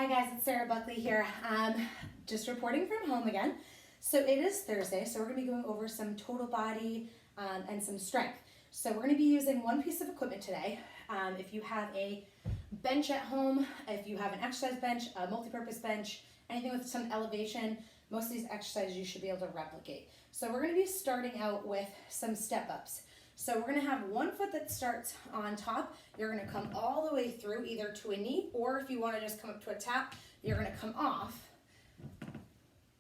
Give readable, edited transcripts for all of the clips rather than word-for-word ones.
Hi guys, it's Sarah Buckley here. Just reporting from home again. So it is Thursday, so we're going to be going over some total body and some strength. So we're going to be using one piece of equipment today. If you have a bench at home, if you have an exercise bench, a multi-purpose bench, anything with some elevation, most of these exercises you should be able to replicate. So we're going to be starting out with some step-ups. So we're going to have one foot that starts on top. You're going to come all the way through either to a knee, or if you want to just come up to a tap, you're going to come off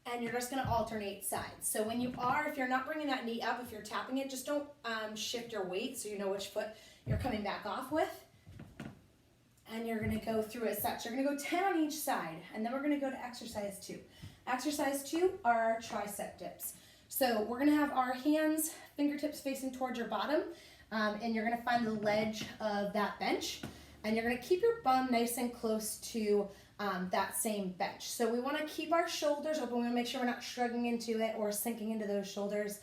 and you're just going to alternate sides. So when you are, if you're not bringing that knee up, if you're tapping it, just don't shift your weight so you know which foot you're coming back off with. And you're going to go through as such. You're going to go 10 on each side, and then we're going to go to exercise 2. Exercise 2 are tricep dips. So we're going to have our hands, fingertips facing towards your bottom, and you're going to find the ledge of that bench, and you're going to keep your bum nice and close to that same bench. So we want to keep our shoulders open. We want to make sure we're not shrugging into it or sinking into those shoulders.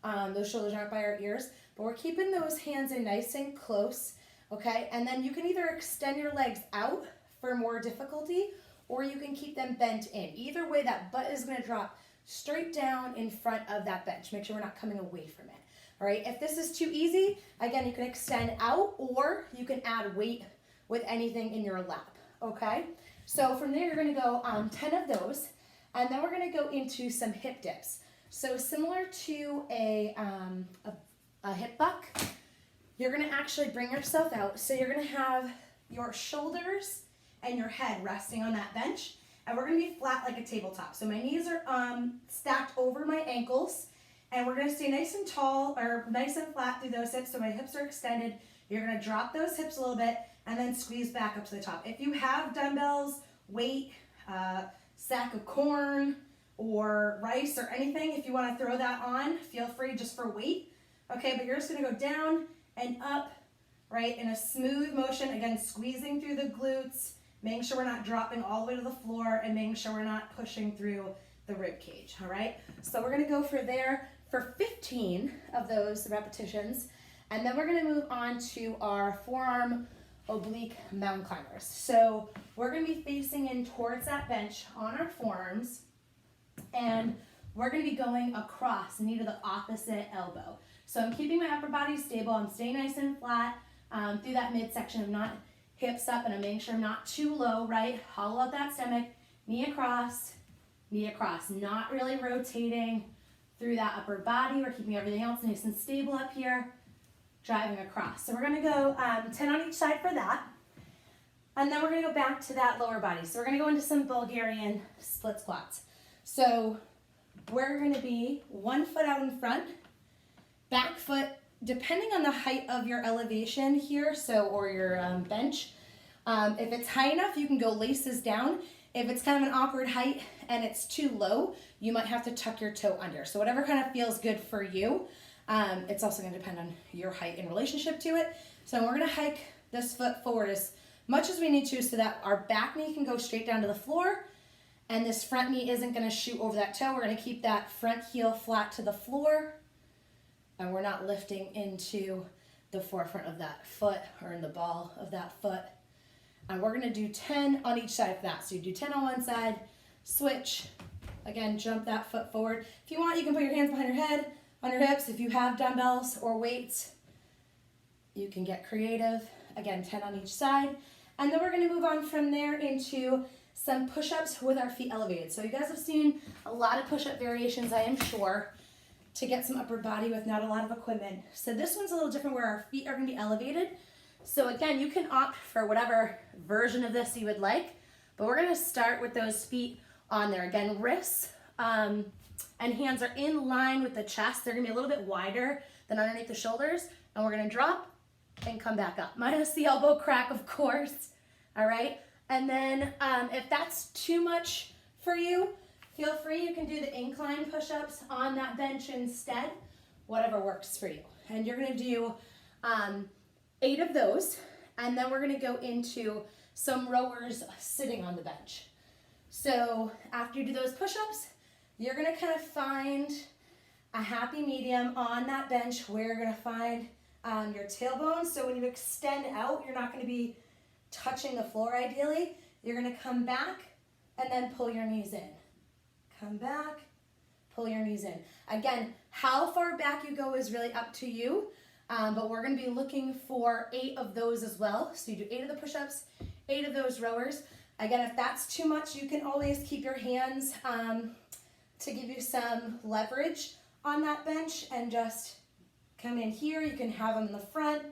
Those shoulders aren't by our ears, but we're keeping those hands in nice and close, okay? And then you can either extend your legs out for more difficulty, or you can keep them bent in. Either way, that butt is going to drop straight down in front of that bench. Make sure we're not coming away from it. All right, if this is too easy, again, you can extend out, or you can add weight with anything in your lap, okay? So from there, you're gonna go 10 of those, and then we're gonna go into some hip dips. So similar to a hip buck, you're gonna actually bring yourself out. So you're gonna have your shoulders and your head resting on that bench, and we're gonna be flat like a tabletop. So my knees are stacked over my ankles, and we're gonna stay nice and tall, or nice and flat through those hips, so my hips are extended. You're gonna drop those hips a little bit, and then squeeze back up to the top. If you have dumbbells, weight, sack of corn, or rice, or anything, if you wanna throw that on, feel free just for weight. Okay, but you're just gonna go down and up, right, in a smooth motion, again, squeezing through the glutes, making sure we're not dropping all the way to the floor, and making sure we're not pushing through the rib cage, all right? So we're gonna go for 15 of those repetitions, and then we're gonna move on to our forearm oblique mountain climbers. So we're gonna be facing in towards that bench on our forearms, and we're gonna be going across, knee to the opposite elbow. So I'm keeping my upper body stable, I'm staying nice and flat through that midsection. I'm not hips up, and I'm making sure I'm not too low, right? Hollow out that stomach, knee across, not really rotating through that upper body. We're keeping everything else nice and stable up here, driving across. So we're gonna go 10 on each side for that. And then we're gonna go back to that lower body. So we're gonna go into some Bulgarian split squats. So we're gonna be one foot out in front, back foot, depending on the height of your elevation here, or your bench. If it's high enough, you can go laces down. If it's kind of an awkward height and it's too low, you might have to tuck your toe under. So whatever kind of feels good for you. It's also going to depend on your height in relationship to it. So we're going to hike this foot forward as much as we need to, so that our back knee can go straight down to the floor, and this front knee isn't going to shoot over that toe. We're going to keep that front heel flat to the floor, and we're not lifting into the forefront of that foot or in the ball of that foot. And we're gonna do 10 on each side of that. So you do 10 on one side, switch, again, jump that foot forward. If you want, you can put your hands behind your head, on your hips. If you have dumbbells or weights, you can get creative. Again, 10 on each side. And then we're gonna move on from there into some push-ups with our feet elevated. So you guys have seen a lot of push-up variations, I am sure, to get some upper body with not a lot of equipment. So this one's a little different, where our feet are gonna be elevated. So again, you can opt for whatever version of this you would like, but we're gonna start with those feet on there. Again, wrists and hands are in line with the chest. They're gonna be a little bit wider than underneath the shoulders, and we're gonna drop and come back up. Minus the elbow crack, of course, all right? And then if that's too much for you, feel free, you can do the incline push-ups on that bench instead, whatever works for you. And you're gonna do 8 of those, and then we're gonna go into some rowers sitting on the bench. So after you do those push-ups, you're gonna kind of find a happy medium on that bench where you're gonna find your tailbone. So when you extend out, you're not gonna be touching the floor ideally. You're gonna come back and then pull your knees in. Come back, pull your knees in. Again, how far back you go is really up to you, but we're gonna be looking for 8 of those as well. So you do 8 of the push-ups, 8 of those rowers. Again, if that's too much, you can always keep your hands to give you some leverage on that bench and just come in here. You can have them in the front.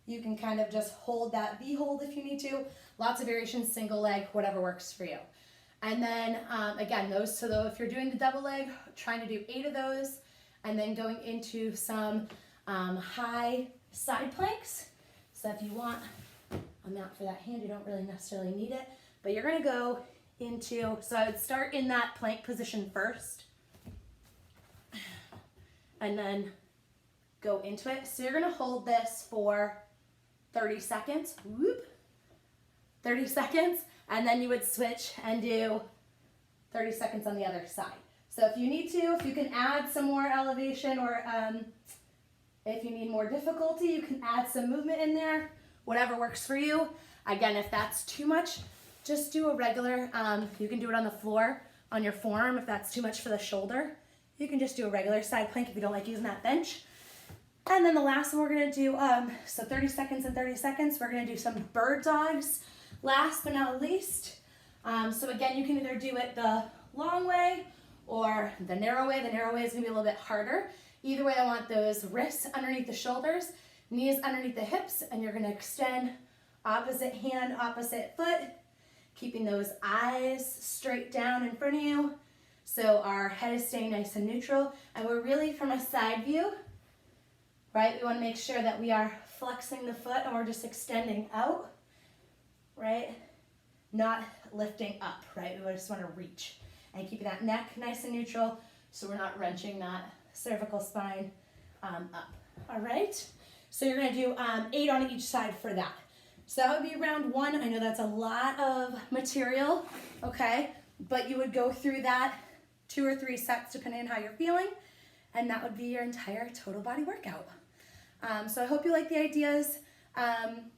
You can kind of just hold that V hold if you need to. Lots of variations, single leg, whatever works for you. And then again, those, so though if you're doing the double leg, trying to do 8 of those, and then going into some high side planks. So if you want a mat for that hand, you don't really necessarily need it, but you're gonna go into, so I would start in that plank position first, and then go into it. So you're gonna hold this for 30 seconds, whoop, 30 seconds, and then you would switch and do 30 seconds on the other side. So if you need to, if you can add some more elevation, or if you need more difficulty, you can add some movement in there, whatever works for you. Again, if that's too much, just do a regular, you can do it on the floor, on your forearm if that's too much for the shoulder. You can just do a regular side plank if you don't like using that bench. And then the last one we're gonna do, so 30 seconds and 30 seconds, we're gonna do some bird dogs. Last but not least, so again, you can either do it the long way or the narrow way. The narrow way is gonna be a little bit harder. Either way, I want those wrists underneath the shoulders, knees underneath the hips, and you're gonna extend opposite hand, opposite foot, keeping those eyes straight down in front of you. So our head is staying nice and neutral, and we're really from a side view, right? We wanna make sure that we are flexing the foot and we're just extending out, right? Not lifting up, right? We just wanna reach and keeping that neck nice and neutral so we're not wrenching that cervical spine up, all right? So you're gonna do 8 on each side for that. So that would be round 1. I know that's a lot of material, okay? But you would go through that 2 or 3 sets depending on how you're feeling, and that would be your entire total body workout. So I hope you like the ideas.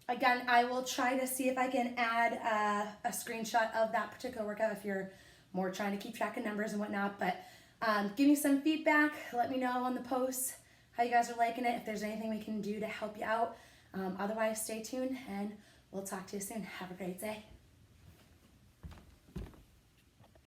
Again, I will try to see if I can add a screenshot of that particular workout if you're more trying to keep track of numbers and whatnot, but give me some feedback. Let me know on the posts how you guys are liking it, if there's anything we can do to help you out. Otherwise, stay tuned and we'll talk to you soon. Have a great day.